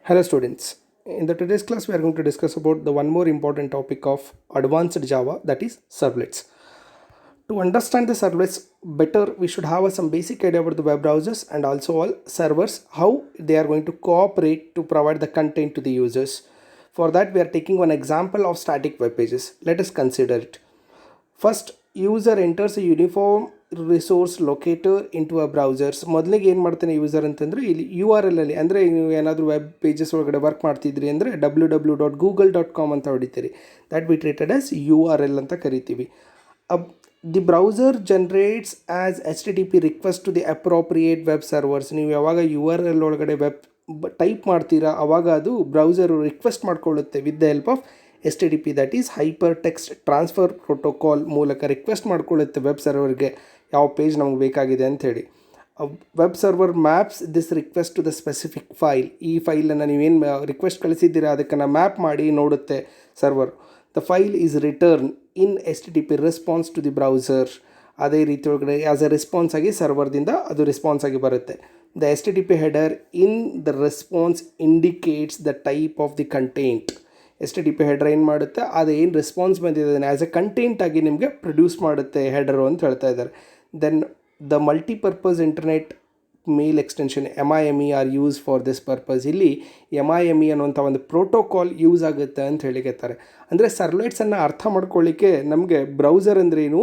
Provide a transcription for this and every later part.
Hello students. In the today's class we are going to discuss about the one more important topic of advanced Java, that is servlets. To understand the servlets better, we should have some basic idea about the web browsers and also all servers, how they are going to cooperate to provide the content to the users. For that we are taking one example of static web pages. Let us consider it. First, user enters a uniform resource locator into a browsers. ಮೊದಲಿಗೆ ಏನು ಮಾಡ್ತಾನೆ user ಅಂತಂದರೆ ಇಲ್ಲಿ URL ಅಲ್ಲಿ ಅಂದರೆ ನೀವು ಏನಾದರೂ web pages ಒಳಗಡೆ ವರ್ಕ್ ಮಾಡ್ತಿದ್ರಿ ಅಂದರೆ www.google.com ಅಂತ ಹೊಡಿತೀರಿ. That we treated as URL ಅಂತ ಕರಿತೀವಿ. The browser generates as HTTP request to the appropriate web servers. ನೀವು ಯಾವಾಗ URL ಒಳಗಡೆ ವೆಬ್ ಟೈಪ್ ಮಾಡ್ತೀರಾ ಆವಾಗ ಅದು ಬ್ರೌಸರು ರಿಕ್ವೆಸ್ಟ್ ಮಾಡ್ಕೊಳ್ಳುತ್ತೆ with the help of HTTP, that is hypertext transfer protocol ಮೂಲಕ ರಿಕ್ವೆಸ್ಟ್ ಮಾಡ್ಕೊಳ್ಳುತ್ತೆ ವೆಬ್ ಸರ್ವರ್ಗೆ ಯಾವ ಪೇಜ್ ನಮ್ಗೆ ಬೇಕಾಗಿದೆ ಅಂಥೇಳಿ. Web server maps this request to the specific file. ಈ ಫೈಲನ್ನು ನೀವೇನು ರಿಕ್ವೆಸ್ಟ್ ಕಳಿಸಿದ್ದೀರಾ ಅದಕ್ಕೆ ಮ್ಯಾಪ್ ಮಾಡಿ ನೋಡುತ್ತೆ server. The file is return in HTTP response to the browser. ಅದೇ ರೀತಿ ಒಳಗಡೆ ಆ್ಯಸ್ ಎ ರೆಸ್ಪಾನ್ಸ್ ಆಗಿ ಸರ್ವರ್ದಿಂದ ಅದು ರೆಸ್ಪಾನ್ಸ್ ಆಗಿ ಬರುತ್ತೆ. The HTTP header in the response indicates the type of the content. HTTP header ಏನು ಮಾಡುತ್ತೆ, ಅದು ಏನು ರೆಸ್ಪಾನ್ಸ್ ಬಂದಿದೆ ಆ್ಯಸ್ ಎ ಕಂಟೆಂಟ್ ಆಗಿ ನಿಮಗೆ ಪ್ರೊಡ್ಯೂಸ್ ಮಾಡುತ್ತೆ ಹೆಡರು ಅಂತ ಹೇಳ್ತಾ ಇದ್ದಾರೆ. Then the multipurpose internet mail extension MIME are use for this purpose. ಇಲ್ಲಿ MIME ಅನ್ನುವಂಥ ಒಂದು ಪ್ರೋಟೋಕಾಲ್ ಯೂಸ್ ಆಗುತ್ತೆ ಅಂತ ಹೇಳಿಕತ್ತಾರೆ. ಅಂದರೆ ಸರ್ವ್ಲೆಟ್ಸನ್ನು ಅರ್ಥ ಮಾಡ್ಕೊಳ್ಳಿಕ್ಕೆ ನಮಗೆ ಬ್ರೌಸರ್ ಅಂದ್ರೇನು,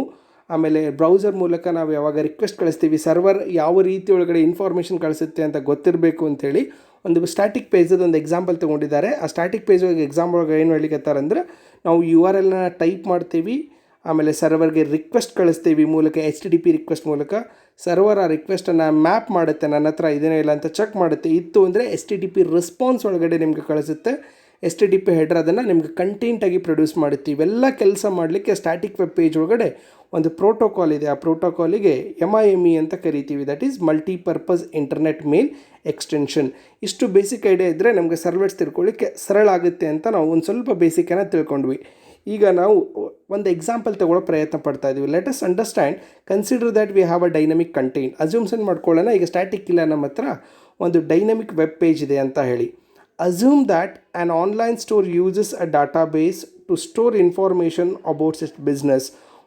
ಆಮೇಲೆ ಬ್ರೌಸರ್ ಮೂಲಕ ನಾವು ಯಾವಾಗ ರಿಕ್ವೆಸ್ಟ್ ಕಳಿಸ್ತೀವಿ ಸರ್ವರ್ ಯಾವ ರೀತಿ ಒಳಗಡೆ ಇನ್ಫಾರ್ಮೇಷನ್ ಕಳಿಸುತ್ತೆ ಅಂತ ಗೊತ್ತಿರಬೇಕು ಅಂಥೇಳಿ ಒಂದು ಸ್ಟ್ಯಾಟಿಕ್ ಪೇಜದ ಒಂದು ಎಕ್ಸಾಂಪಲ್ ತೊಗೊಂಡಿದ್ದಾರೆ. ಆ ಸ್ಟ್ಯಾಟಿಕ್ ಪೇಜ್ ಎಕ್ಸಾಮ್ ಒಳಗೆ ಏನು ಹೇಳಿಕತ್ತಾರೆ ಅಂದರೆ, ನಾವು URLನ ಟೈಪ್ ಮಾಡ್ತೀವಿ, ಆಮೇಲೆ ಸರ್ವರ್ಗೆ ರಿಕ್ವೆಸ್ಟ್ ಕಳಿಸ್ತೀವಿ ಮೂಲಕ HTTP ರಿಕ್ವೆಸ್ಟ್ ಮೂಲಕ. ಸರ್ವರ್ ಆ ರಿಕ್ವೆಸ್ಟನ್ನು ಮ್ಯಾಪ್ ಮಾಡುತ್ತೆ, ನನ್ನ ಹತ್ರ ಇದೇನೇ ಇಲ್ಲ ಅಂತ ಚೆಕ್ ಮಾಡುತ್ತೆ. ಇತ್ತು ಅಂದರೆ HTTP ರೆಸ್ಪಾನ್ಸ್ ಒಳಗಡೆ ನಿಮಗೆ ಕಳಿಸುತ್ತೆ. HTTP ಹೆಡರ್ ಅದನ್ನು ನಿಮ್ಗೆ ಕಂಟೆಂಟಾಗಿ ಪ್ರೊಡ್ಯೂಸ್ ಮಾಡುತ್ತೆ. ಇವೆಲ್ಲ ಕೆಲಸ ಮಾಡಲಿಕ್ಕೆ ಸ್ಟ್ಯಾಟಿಕ್ ವೆಬ್ ಪೇಜ್ ಒಳಗಡೆ ಒಂದು ಪ್ರೋಟೋಕಾಲ್ ಇದೆ. ಆ ಪ್ರೋಟೋಕಾಲಿಗೆ MIME ಅಂತ ಕರಿತೀವಿ, that is multipurpose internet mail extension. ಇಷ್ಟು ಬೇಸಿಕ್ ಐಡಿಯಾ ಇದ್ದರೆ ನಮಗೆ ಸರ್ವ್ಲೆಟ್ಸ್ ತಿಳ್ಕೊಳ್ಳಿಕ್ಕೆ ಸರಳ ಆಗುತ್ತೆ ಅಂತ ನಾವು ಒಂದು ಸ್ವಲ್ಪ ಬೇಸಿಕನ್ನು ತಿಳ್ಕೊಂಡ್ವಿ. ಈಗ ನಾವು ಒಂದು ಎಕ್ಸಾಂಪಲ್ ತಗೊಳ್ಳೋ ಪ್ರಯತ್ನ ಪಡ್ತಾ ಇದ್ದೀವಿ. Let us understand, consider that we have a dynamic content. Assumption ಮಾಡ್ಕೊಳ್ಳೋಣ, ಈಗ ಸ್ಟ್ಯಾಟಿಕ್ ಇಲ್ಲ, ನಮ್ಮ ಹತ್ರ ಒಂದು ಡೈನಮಿಕ್ ವೆಬ್ ಪೇಜ್ ಇದೆ ಅಂತ ಹೇಳಿ. Assume that an online store uses a database to store information about its business.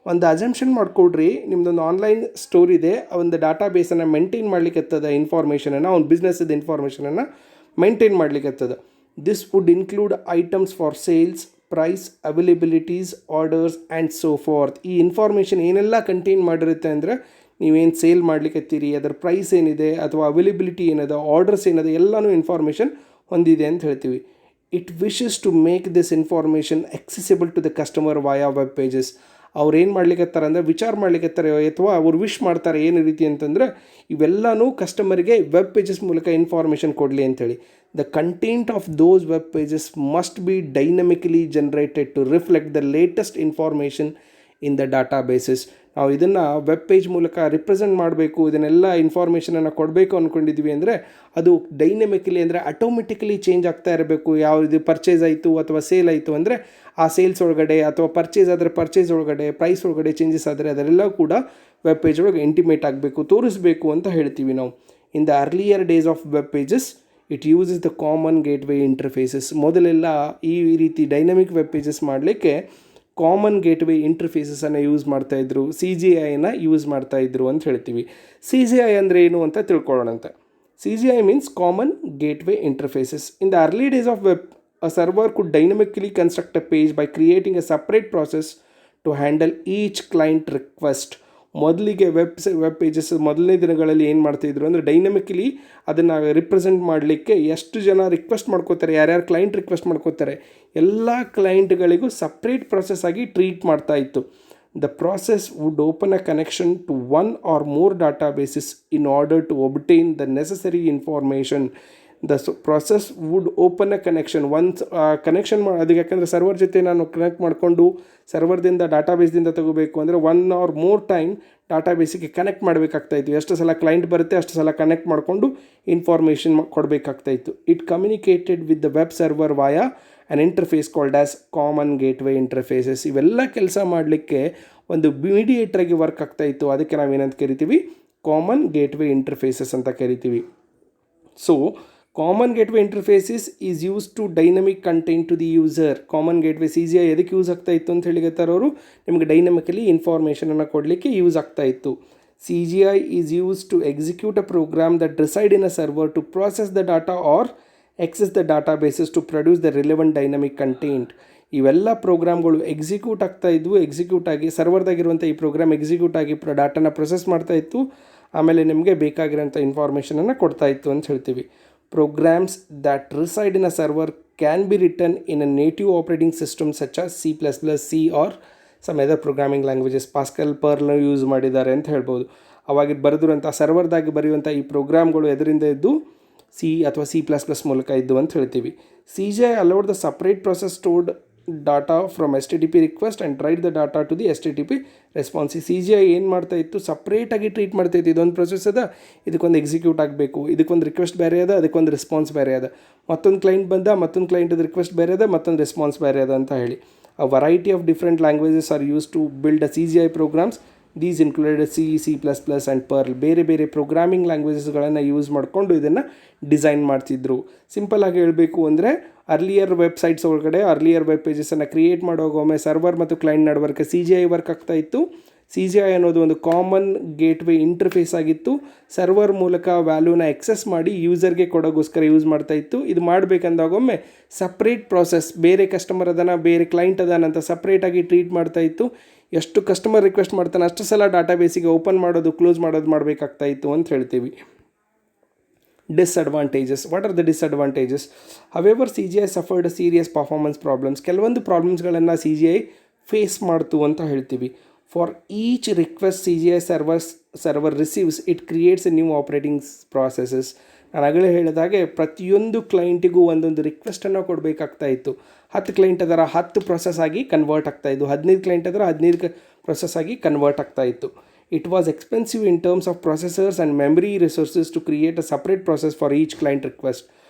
ಒಂದು ಅಸಂಪ್ಷನ್ ಮಾಡಿಕೊಡ್ರಿ, ನಿಮ್ಮದೊಂದು ಆನ್ಲೈನ್ ಸ್ಟೋರ್ ಇದೆ, ಒಂದು ಡಾಟಾಬೇಸನ್ನು ಮೇಂಟೈನ್ ಮಾಡಲಿಕ್ಕತ್ತದ, ಇನ್ಫಾರ್ಮೇಷನನ್ನು ಅವ್ನ ಬಿಸ್ನೆಸ್ಸದ ಇನ್ಫಾರ್ಮೇಷನನ್ನು ಮೇಂಟೈನ್ ಮಾಡಲಿಕ್ಕತ್ತದ. This would include items for sales, price, availabilities, orders and so forth. ಈ ಇನ್ಫಾರ್ಮೇಷನ್ ಏನೆಲ್ಲ ಕಂಟೈನ್ ಮಾಡಿರುತ್ತೆ ಅಂದರೆ, ನೀವೇನು ಸೇಲ್ ಮಾಡಲಿಕ್ಕತ್ತೀರಿ, ಅದರ ಪ್ರೈಸ್ ಏನಿದೆ ಅಥವಾ ಅವೈಲೇಬಿಲಿಟಿ ಏನಿದೆ, ಆರ್ಡರ್ಸ್ ಏನಿದೆ, ಎಲ್ಲನೂ ಇನ್ಫಾರ್ಮೇಷನ್ ಹೊಂದಿದೆ ಅಂತ ಹೇಳ್ತೀವಿ. It wishes to make this information accessible to the customer via web pages. ಅವ್ರು ಏನು ಮಾಡ್ಲಿಕ್ಕತ್ತಾರೆ ಅಂದರೆ ವಿಚಾರ ಮಾಡ್ಲಿಕ್ಕತ್ತಾರೆ ಅಥವಾ ಅವ್ರು ವಿಶ್ ಮಾಡ್ತಾರೆ ಏನು ರೀತಿ ಅಂತಂದರೆ, ಇವೆಲ್ಲನೂ ಕಸ್ಟಮರಿಗೆ ವೆಬ್ ಪೇಜಸ್ ಮೂಲಕ ಇನ್ಫಾರ್ಮೇಷನ್ ಕೊಡಲಿ ಅಂಥೇಳಿ. The content of those web pages must be dynamically generated to reflect the latest information in the databases. ನಾವು ಇದನ್ನು ವೆಬ್ ಪೇಜ್ ಮೂಲಕ ರಿಪ್ರೆಸೆಂಟ್ ಮಾಡಬೇಕು, ಇದನ್ನೆಲ್ಲ ಇನ್ಫಾರ್ಮೇಷನನ್ನು ಕೊಡಬೇಕು ಅಂದ್ಕೊಂಡಿದ್ವಿ ಅಂದರೆ ಅದು ಡೈನಮಿಕಲಿ ಅಂದರೆ ಆಟೋಮೆಟಿಕಲಿ ಚೇಂಜ್ ಆಗ್ತಾ ಇರಬೇಕು. ಯಾವುದು ಪರ್ಚೇಸ್ ಆಯಿತು ಅಥವಾ ಸೇಲ್ ಆಯಿತು ಅಂದರೆ ಆ ಸೇಲ್ಸ್ ಒಳಗಡೆ, ಅಥವಾ ಪರ್ಚೇಸ್ ಆದರೆ ಪರ್ಚೇಸ್ ಒಳಗಡೆ, ಪ್ರೈಸ್ ಒಳಗಡೆ ಚೇಂಜಸ್ ಆದರೆ ಅದರೆಲ್ಲ ಕೂಡ ವೆಬ್ ಪೇಜ್ ಒಳಗೆ ಇಂಟಿಮೇಟ್ ಆಗಬೇಕು, ತೋರಿಸಬೇಕು ಅಂತ ಹೇಳ್ತೀವಿ ನಾವು. In the earlier days of web pages it uses the common gateway interfaces. ಮೊದಲೆಲ್ಲ ಈ ರೀತಿ ಡೈನಮಿಕ್ ವೆಬ್ ಪೇಜಸ್ ಮಾಡಲಿಕ್ಕೆ ಕಾಮನ್ ಗೇಟ್ವೇ ಇಂಟರ್ಫೇಸಸನ್ನು ಯೂಸ್ ಮಾಡ್ತಾಯಿದ್ರು, CGIನ ಯೂಸ್ ಮಾಡ್ತಾಯಿದ್ರು ಅಂತ ಹೇಳ್ತೀವಿ. CGI ಅಂದರೆ ಏನು ಅಂತ ತಿಳ್ಕೊಳ್ಳೋಣಂತ. CGI means common gateway interfaces. In the early days of web, a server could dynamically construct a page by creating a separate process to handle each client request. ಮೊದಲಿಗೆ web pages ಮೊದಲನೇ ದಿನಗಳಲ್ಲಿ ಏನು ಮಾಡ್ತಾಯಿದ್ರು ಅಂದರೆ, ಡೈನಮಿಕಲಿ ಅದನ್ನು ರಿಪ್ರೆಸೆಂಟ್ ಮಾಡಲಿಕ್ಕೆ ಎಷ್ಟು ಜನ ರಿಕ್ವೆಸ್ಟ್ ಮಾಡ್ಕೋತಾರೆ, ಯಾರ್ಯಾರು ಕ್ಲೈಂಟ್ ರಿಕ್ವೆಸ್ಟ್ ಮಾಡ್ಕೋತಾರೆ, ಎಲ್ಲ ಕ್ಲೈಂಟ್ಗಳಿಗೂ ಸಪ್ರೇಟ್ ಪ್ರಾಸೆಸ್ ಆಗಿ ಟ್ರೀಟ್ ಮಾಡ್ತಾಯಿತ್ತು. The process would open a connection to one or more databases in order to obtain the necessary information. The process would open a connection, once connection ಅದಕ್ಕೆ, ಯಾಕಂದರೆ server ಜೊತೆ ನಾನು connect ಮಾಡಿಕೊಂಡು ಸರ್ವರ್ದಿಂದ ಡಾಟಾಬೇಸ್ದಿಂದ ತಗೋಬೇಕು ಅಂದರೆ ಒನ್ ಆರ್ ಮೋರ್ ಟೈಮ್ ಡಾಟಾಬೇಸಿಗೆ connect ಮಾಡಬೇಕಾಗ್ತಾಯಿತ್ತು. ಎಷ್ಟು ಸಲ ಕ್ಲೈಂಟ್ ಬರುತ್ತೆ ಅಷ್ಟು ಸಲ ಕನೆಕ್ಟ್ ಮಾಡಿಕೊಂಡು ಇನ್ಫಾರ್ಮೇಷನ್ ಕೊಡಬೇಕಾಗ್ತಾಯಿತ್ತು. It communicated with the web server via an interface called as common gateway interfaces. ಇವೆಲ್ಲ ಕೆಲಸ ಮಾಡಲಿಕ್ಕೆ ಒಂದು ಮೀಡಿಯೇಟ್ರಾಗಿ ವರ್ಕ್ ಆಗ್ತಾಯಿತ್ತು. ಅದಕ್ಕೆ ನಾವೇನಂತ ಕರಿತೀವಿ, ಕಾಮನ್ ಗೇಟ್ವೇ ಇಂಟರ್ಫೇಸಸ್ ಅಂತ ಕರಿತೀವಿ. So common gateway interfaces is use to dynamic content to the user. Common gateway CGI ಎದಕ್ಕೆ ಯೂಸ್ ಆಗ್ತಾ ಇತ್ತು ಅಂತ ಹೇಳಿಗತ್ತಾರ ಅವರು, ನಿಮಗೆ ಡೈನಮಿಕಲಿ ಇನ್ಫಾರ್ಮೇಷನನ್ನು ಕೊಡಲಿಕ್ಕೆ ಯೂಸ್ ಆಗ್ತಾ ಇತ್ತು. CGI is use to execute a program that reside in a server to process the data or access the data bases to produce the relevant dynamic content. ಇವೆಲ್ಲ ಪ್ರೋಗ್ರಾಮ್ಗಳು ಎಕ್ಸಿಕ್ಯೂಟ್ ಆಗ್ತಾ ಇದ್ವು, ಎಕ್ಸಿಕ್ಯೂಟ್ ಆಗಿ ಸರ್ವರ್ದಾಗಿರುವಂಥ ಈ ಪ್ರೋಗ್ರಾಮ್ ಎಕ್ಸಿಕ್ಯೂಟ್ ಆಗಿ ಡಾಟಾನ process ಮಾಡ್ತಾ ಇತ್ತು, ಆಮೇಲೆ ನಿಮಗೆ ಬೇಕಾಗಿರೋಂಥ ಇನ್ಫಾರ್ಮೇಷನನ್ನು ಕೊಡ್ತಾ ಇತ್ತು ಅಂತ ಹೇಳ್ತೀವಿ. Programs that reside in a server can be written in a native operating system such as C++, or some other programming languages. Pascal, ಪರ್ಲ್ನ ಯೂಸ್ ಮಾಡಿದ್ದಾರೆ ಅಂತ ಹೇಳ್ಬೋದು. ಅವಾಗ ಬರೆದಿರುವಂಥ ಸರ್ವರ್ದಾಗಿ ಬರೆಯುವಂಥ ಈ ಪ್ರೋಗ್ರಾಮ್ಗಳು ಎದರಿಂದ ಇದ್ದು C ಅಥವಾ C++ ಮೂಲಕ ಇದ್ದು ಅಂತ ಹೇಳ್ತೀವಿ. CGI allowed the separate process stored data from HTTP request and write the data to the HTTP response. CGI ಏನು ಮಾಡ್ತಾ ಇತ್ತು, ಸಪ್ರೇಟಾಗಿ ಟ್ರೀಟ್ ಮಾಡ್ತಾ ಇತ್ತು. ಇದೊಂದು ಪ್ರೊಸೆಸ್ ಅದ, ಇದಕ್ಕೊಂದು ಎಕ್ಸಿಕ್ಯೂಟ್ ಆಗಬೇಕು, ಇದಕ್ಕೊಂದು ರಿಕ್ವೆಸ್ಟ್ ಬೇರೆ ಅದ, ಅದಕ್ಕೊಂದು ರೆಸ್ಪಾನ್ಸ್ ಬೇರೆ ಅದ, ಮತ್ತೊಂದು ಕ್ಲೈಂಟ್ ಬಂದ, ಮತ್ತೊಂದು ಕ್ಲೈಂಟದ ರಿಕ್ವೆಸ್ಟ್ ಬೇರೆ ಅದ, ಮತ್ತೊಂದು ರೆಸ್ಪಾನ್ಸ್ ಬೇರೆ ಅದ ಅಂತ ಹೇಳಿ. A variety of different languages are use to build a CGI programs. These included C++ and Perl. ಬೇರೆ ಬೇರೆ ಪ್ರೋಗ್ರಾಮಿಂಗ್ ಲ್ಯಾಂಗ್ವೇಜಸ್ಗಳನ್ನು ಯೂಸ್ ಮಾಡಿಕೊಂಡು ಇದನ್ನು ಡಿಸೈನ್ ಮಾಡ್ತಿದ್ರು. ಸಿಂಪಲ್ಲಾಗಿ ಹೇಳಬೇಕು ಅಂದರೆ ಅರ್ಲಿಯರ್ ವೆಬ್ಸೈಟ್ಸ್ ಒಳಗಡೆ ಅರ್ಲಿಯರ್ ವೆಬ್ ಪೇಜಸನ್ನು ಕ್ರಿಯೇಟ್ ಮಾಡುವಾಗ ಒಮ್ಮೆ ಸರ್ವರ್ ಮತ್ತು ಕ್ಲೈಂಟ್ ನಡುವರ್ಕ CGI ವರ್ಕ್ ಆಗ್ತಾ ಇತ್ತು. CGI ಅನ್ನೋದು ಒಂದು ಕಾಮನ್ ಗೇಟ್ವೇ ಇಂಟರ್ಫೇಸ್ ಆಗಿತ್ತು. ಸರ್ವರ್ ಮೂಲಕ ವ್ಯಾಲ್ಯೂನ ಎಕ್ಸೆಸ್ ಮಾಡಿ ಯೂಸರ್ಗೆ ಕೊಡೋಗೋಸ್ಕರ ಯೂಸ್ ಮಾಡ್ತಾ ಇತ್ತು. ಇದು ಮಾಡಬೇಕಂದಾಗ ಒಮ್ಮೆ ಸಪ್ರೇಟ್ ಪ್ರಾಸೆಸ್, ಬೇರೆ ಕಸ್ಟಮರ್ ಅದಾನ, ಬೇರೆ ಕ್ಲೈಂಟ್ ಅದಾನ ಅಂತ ಸಪ್ರೇಟಾಗಿ ಟ್ರೀಟ್ ಮಾಡ್ತಾ ಇತ್ತು. ಎಷ್ಟು ಕಸ್ಟಮರ್ ರಿಕ್ವೆಸ್ಟ್ ಮಾಡ್ತಾನೆ ಅಷ್ಟು ಸಲ ಡಾಟಾಬೇಸಿಗೆ ಓಪನ್ ಮಾಡೋದು, ಕ್ಲೋಸ್ ಮಾಡೋದು ಮಾಡಬೇಕಾಗ್ತಾ ಇತ್ತು ಅಂತ ಹೇಳ್ತೀವಿ. Disadvantages. What are the disadvantages? However CGI suffered serious performance problems. ಕೆಲವೊಂದು ಪ್ರಾಬ್ಲಮ್ಸ್ಗಳನ್ನು CGI ಫೇಸ್ ಮಾಡ್ತು ಅಂತ ಹೇಳ್ತೀವಿ. For each request CGI server receives it creates A new operating processes. ನಾನು ಆಗಲೇ ಹೇಳಿದಾಗೆ ಪ್ರತಿಯೊಂದು ಕ್ಲೈಂಟಿಗೂ ಒಂದೊಂದು ರಿಕ್ವೆಸ್ಟನ್ನು ಕೊಡಬೇಕಾಗ್ತಾ ಇತ್ತು. 10 ಕ್ಲೈಂಟ್ ಅದರ 10 ಪ್ರೊಸೆಸ್ ಆಗಿ ಕನ್ವರ್ಟ್ ಆಗ್ತಾ ಇದ್ದು, 15 ಕ್ಲೈಂಟ್ ಅದರ 15 ಪ್ರೊಸೆಸ್ ಆಗಿ ಕನ್ವರ್ಟ್ ಆಗ್ತಾ ಇತ್ತು. It was expensive in terms of processors and memory resources to create a separate process for each client request.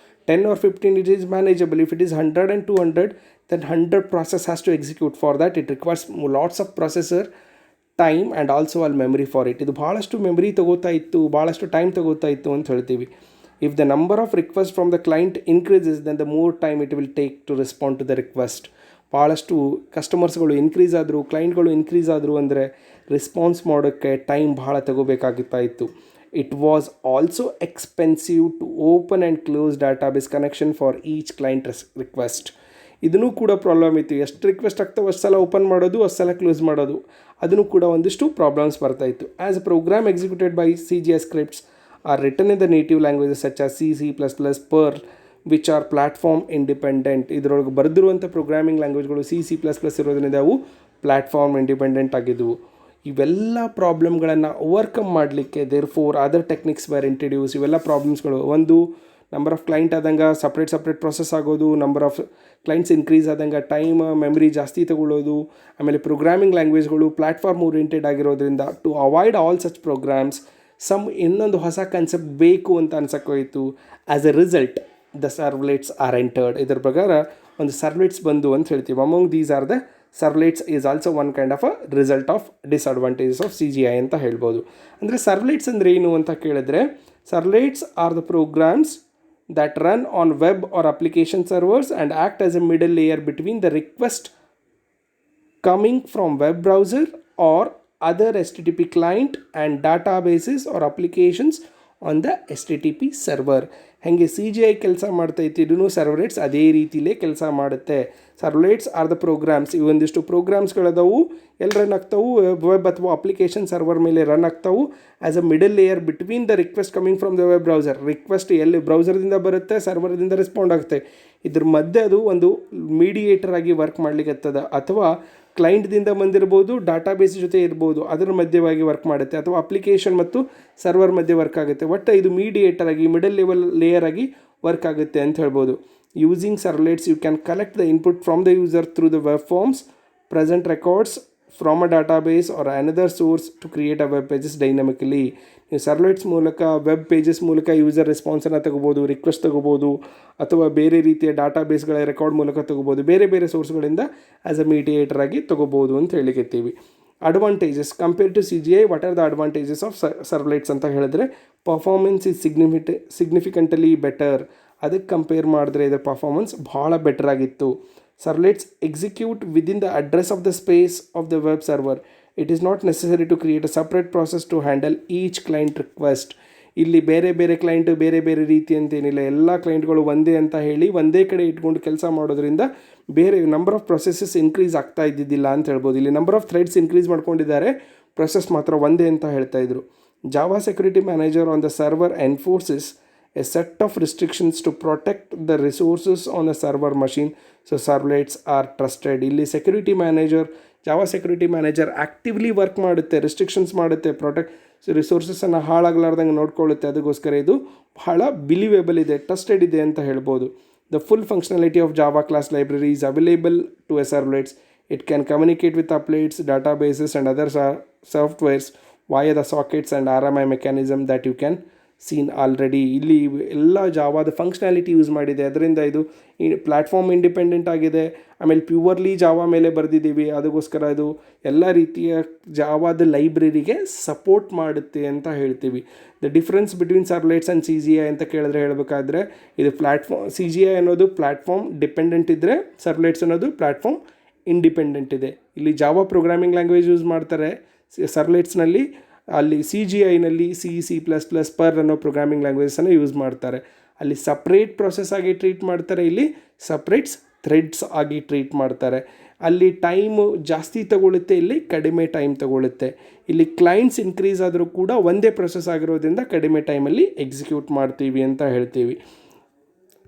10 or 15 it is manageable. If it is 100 and 200, then 100 process has to execute. For that it requires lots of processor time and also all memory for it. ಇದು ಭಾಳಷ್ಟು memory ತಗೋತಾ ಇತ್ತು, ಭಾಳಷ್ಟು time ತಗೋತಾ ಇತ್ತು ಅಂತ ಹೇಳ್ತೀವಿ. If the number of requests from the client increases, then the more time it will take to respond to the request. ಭಾಳಷ್ಟು ಕಸ್ಟಮರ್ಸ್ಗಳು ಇನ್ಕ್ರೀಸ್ ಆದರು, ಕ್ಲೈಂಟ್ಗಳು ಇನ್ಕ್ರೀಸ್ ಆದರು ಅಂದರೆ ರೆಸ್ಪಾನ್ಸ್ ಮಾಡೋಕ್ಕೆ ಟೈಮ್ ಭಾಳ ತಗೋಬೇಕಾಗುತ್ತಾ ಇತ್ತು. It was also expensive to open and close database connection for each client request. ಇದನ್ನು ಕೂಡ ಪ್ರಾಬ್ಲಮ್ ಇತ್ತು. ಎಷ್ಟು ರಿಕ್ವೆಸ್ಟ್ ಆಗ್ತಾವೆ ಅಷ್ಟು ಸಲ ಓಪನ್ ಮಾಡೋದು, ಅಷ್ಟು ಸಲ ಕ್ಲೋಸ್ ಮಾಡೋದು, ಅದನ್ನು ಕೂಡ ಒಂದಿಷ್ಟು ಪ್ರಾಬ್ಲಮ್ಸ್ ಬರ್ತಾಯಿತ್ತು. As a program executed by CGI scripts are written in the native languages such as C++, Perl which are platform independent. ಇದರೊಳಗೆ ಬರೆದಿರುವಂಥ ಪ್ರೋಗ್ರಾಮಿಂಗ್ ಲ್ಯಾಂಗ್ವೇಜ್ಗಳು C++ ಇರೋದ್ರಿಂದ ಅವು ಪ್ಲ್ಯಾಟ್ಫಾರ್ಮ್ ಇಂಡಿಪೆಂಡೆಂಟ್ ಆಗಿದ್ದವು. ಇವೆಲ್ಲ ಪ್ರಾಬ್ಲಮ್ಗಳನ್ನು ಓವರ್ಕಮ್ ಮಾಡಲಿಕ್ಕೆ therefore other techniques were introduce. ಇವೆಲ್ಲ ಪ್ರಾಬ್ಲಮ್ಸ್ಗಳು, ಒಂದು ನಂಬರ್ ಆಫ್ ಕ್ಲೈಂಟ್ ಆದಂಗೆ ಸಪ್ರೇಟ್ ಪ್ರೊಸೆಸ್ ಆಗೋದು, ನಂಬರ್ ಆಫ್ ಕ್ಲೈಂಟ್ಸ್ ಇನ್ಕ್ರೀಸ್ ಆದಂಗೆ ಟೈಮ್ ಮೆಮರಿ ಜಾಸ್ತಿ ತಗೊಳ್ಳೋದು, ಆಮೇಲೆ ಪ್ರೋಗ್ರಾಮಿಂಗ್ ಲ್ಯಾಂಗ್ವೇಜ್ಗಳು ಪ್ಲ್ಯಾಟ್ಫಾರ್ಮ್ ಓರಿಯೆಂಟೆಡ್ ಆಗಿರೋದ್ರಿಂದ to avoid all such programs ಇನ್ನೊಂದು ಹೊಸ ಕಾನ್ಸೆಪ್ಟ್ ಬೇಕು ಅಂತ ಅನ್ಸಕ್ಕೋಯಿತು. As a result the servlets are entered. ಇದರ ಪ್ರಕಾರ ಒಂದು ಸರ್ವ್ಲೆಟ್ಸ್ ಬಂದು ಅಂತ ಹೇಳ್ತೀವಿ. Among these are the servlets is also one kind of a result of disadvantages of CGI ಅಂತ ಹೇಳ್ಬೋದು. ಅಂದರೆ ಸರ್ವ್ಲೆಟ್ಸ್ ಅಂದರೆ ಏನು ಅಂತ ಕೇಳಿದ್ರೆ, servlets are the programs that run on web or application servers and act as a middle layer between the request coming from web browser or other HTTP client and databases or applications on the HTTP server. ಹಾಗೆ CGI ಕೆಲಸ ಮಾಡ್ತೈತಿ, ಇದೂ ಸರ್ವ್ಲೆಟ್ಸ್ ಅದೇ ರೀತಿಲೇ ಕೆಲಸ ಮಾಡುತ್ತೆ. Servlets are the programs. ಇವೊಂದಿಷ್ಟು ಪ್ರೋಗ್ರಾಮ್ಸ್ಗಳದವು ಎಲ್ಲಿ ರನ್ ಆಗ್ತಾವು, ವೆಬ್ ಅಥವಾ ಅಪ್ಲಿಕೇಶನ್ ಸರ್ವರ್ ಮೇಲೆ ರನ್ ಆಗ್ತಾವು as a middle layer between the request coming from the web browser. Request ಎಲ್ಲಿ ಬ್ರೌಸರ್ದಿಂದ ಬರುತ್ತೆ, ಸರ್ವರ್ದಿಂದ ರೆಸ್ಪಾಂಡ್ ಆಗುತ್ತೆ. ಇದ್ರ ಮಧ್ಯೆ ಅದು ಒಂದು ಮೀಡಿಯೇಟರ್ ಆಗಿ ವರ್ಕ್ ಮಾಡ್ಲಿಕ್ಕೆ ಅಥವಾ ಕ್ಲೈಂಟ್ದಿಂದ ಬಂದಿರ್ಬೋದು, ಡಾಟಾಬೇಸ್ ಜೊತೆ ಇರ್ಬೋದು, ಅದರ ಮಧ್ಯವಾಗಿ ವರ್ಕ್ ಮಾಡುತ್ತೆ, ಅಥವಾ ಅಪ್ಲಿಕೇಶನ್ ಮತ್ತು ಸರ್ವರ್ ಮಧ್ಯೆ ವರ್ಕ್ ಆಗುತ್ತೆ. ಒಟ್ಟು ಇದು ಮೀಡಿಯೇಟರ್ ಆಗಿ ಮಿಡಲ್ ಲೇಯರ್ ಆಗಿ ವರ್ಕ್ ಆಗುತ್ತೆ ಅಂತ ಹೇಳ್ಬೋದು. Using servlets you can collect the input from the user through the web forms, present records from a database or another source to create a web pages dynamically. ನೀವು servlets ಮೂಲಕ web pages ಮೂಲಕ user ರೆಸ್ಪಾನ್ಸನ್ನು ತಗೋಬೋದು, request ತಗೋಬೋದು, ಅಥವಾ ಬೇರೆ ರೀತಿಯ ಡಾಟಾಬೇಸ್ಗಳ record ಮೂಲಕ ತಗೋಬೋದು, ಬೇರೆ ಬೇರೆ ಸೋರ್ಸ್ಗಳಿಂದ ಆ್ಯಸ್ ಅ ಮೀಡಿಯೇಟರ್ ಆಗಿ ತಗೋಬೋದು ಅಂತ ಹೇಳಿಕತ್ತೀವಿ. Advantages compare to CGI, what are the advantages of servlets ಅಂತ ಹೇಳಿದ್ರೆ, ಪರ್ಫಾರ್ಮೆನ್ಸ್ ಈಸ್ ಸಿಗ್ನಿಫಿಕೆಂಟಲಿ ಬೆಟರ್. ಅದಕ್ಕೆ ಕಂಪೇರ್ ಮಾಡಿದ್ರೆ ಇದರ ಪರ್ಫಾರ್ಮೆನ್ಸ್ ಭಾಳ ಬೆಟರ್ ಆಗಿತ್ತು. Servlets execute within the address of the space of the web server. It is not necessary to create a separate process to handle each client request. ಇಲ್ಲಿ ಬೇರೆ ಬೇರೆ client ಬೇರೆ ಬೇರೆ ರೀತಿ ಅಂತೇನಿಲ್ಲ, ಎಲ್ಲ ಕ್ಲೈಂಟ್ಗಳು ಒಂದೇ ಅಂತ ಹೇಳಿ ಒಂದೇ ಕಡೆ ಇಟ್ಕೊಂಡು ಕೆಲಸ ಮಾಡೋದ್ರಿಂದ ಬೇರೆ ನಂಬರ್ ಆಫ್ ಪ್ರೊಸೆಸಸ್ ಇನ್ಕ್ರೀಸ್ ಆಗ್ತಾ ಇದ್ದಿದ್ದಿಲ್ಲ ಅಂತ ಹೇಳ್ಬೋದು. ಇಲ್ಲಿ ನಂಬರ್ ಆಫ್ ಥ್ರೆಡ್ಸ್ ಇನ್ಕ್ರೀಸ್ ಮಾಡ್ಕೊಂಡಿದ್ದಾರೆ, ಪ್ರೊಸೆಸ್ ಮಾತ್ರ ಒಂದೇ ಅಂತ ಹೇಳ್ತಾ ಇದ್ರು. Java security manager on the server enforces a set of restrictions to protect the resources on a server machine. So servlets are trusted. ಇಲ್ಲಿ security manager, Java security manager actively work ಮಾಡುತ್ತೆ, restrictions ಮಾಡುತ್ತೆ, ರಿಸೋರ್ಸಸನ್ನು ಹಾಳಾಗಲಾರ್ದಂಗೆ ನೋಡ್ಕೊಳ್ಳುತ್ತೆ. ಅದಕ್ಕೋಸ್ಕರ ಇದು ಬಹಳ believable ಇದೆ, trusted ಇದೆ ಅಂತ ಹೇಳ್ಬೋದು. The full functionality of Java class library is available to a servlets. It can communicate with updates, databases and other softwares via the sockets and RMI mechanism that you can seen already. ಇಲ್ಲಿ ಎಲ್ಲ ಜಾವಾದ functionality use ಮಾಡಿದೆ, ಅದರಿಂದ ಇದು platform independent ಆಗಿದೆ. ಆಮೇಲೆ purely Java ಮೇಲೆ ಬರೆದಿದ್ದೀವಿ, ಅದಕ್ಕೋಸ್ಕರ ಇದು ಎಲ್ಲ ರೀತಿಯ ಜಾವಾದ ಲೈಬ್ರರಿಗೆ ಸಪೋರ್ಟ್ ಮಾಡುತ್ತೆ ಅಂತ ಹೇಳ್ತೀವಿ. The difference between servlets and CGI ಅಂತ ಕೇಳಿದ್ರೆ ಹೇಳಬೇಕಾದ್ರೆ, ಇದು CGI ಅನ್ನೋದು ಪ್ಲ್ಯಾಟ್ಫಾರ್ಮ್ ಡಿಪೆಂಡೆಂಟ್ ಇದ್ದರೆ, ಸರ್ವ್ಲೆಟ್ಸ್ ಅನ್ನೋದು ಪ್ಲ್ಯಾಟ್ಫಾರ್ಮ್ ಇಂಡಿಪೆಂಡೆಂಟ್ ಇದೆ. ಇಲ್ಲಿ ಜಾವಾ ಪ್ರೋಗ್ರಾಮಿಂಗ್ ಲ್ಯಾಂಗ್ವೇಜ್ ಯೂಸ್ ಮಾಡ್ತಾರೆ ಸರ್ವ್ಲೆಟ್ಸ್ನಲ್ಲಿ, ಅಲ್ಲಿ CGIನಲ್ಲಿ C++, ಪರ್ ಅನ್ನೋ ಪ್ರೋಗ್ರಾಮಿಂಗ್ ಲ್ಯಾಂಗ್ವೇಜಸನ್ನು ಯೂಸ್ ಮಾಡ್ತಾರೆ. ಅಲ್ಲಿ ಸಪ್ರೇಟ್ ಪ್ರೊಸೆಸ್ ಆಗಿ ಟ್ರೀಟ್ ಮಾಡ್ತಾರೆ, ಇಲ್ಲಿ ಸಪ್ರೇಟ್ಸ್ ಥ್ರೆಡ್ಸ್ ಆಗಿ ಟ್ರೀಟ್ ಮಾಡ್ತಾರೆ. ಅಲ್ಲಿ ಟೈಮು ಜಾಸ್ತಿ ತಗೊಳ್ಳುತ್ತೆ, ಇಲ್ಲಿ ಕಡಿಮೆ ಟೈಮ್ ತಗೊಳ್ಳುತ್ತೆ. ಇಲ್ಲಿ ಕ್ಲೈಂಟ್ಸ್ ಇನ್ಕ್ರೀಸ್ ಆದರೂ ಕೂಡ ಒಂದೇ ಪ್ರೊಸೆಸ್ ಆಗಿರೋದ್ರಿಂದ ಕಡಿಮೆ ಟೈಮಲ್ಲಿ ಎಕ್ಸಿಕ್ಯೂಟ್ ಮಾಡ್ತೀವಿ ಅಂತ ಹೇಳ್ತೀವಿ.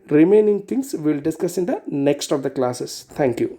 Remaining things will discuss in the next of the classes. Thank you.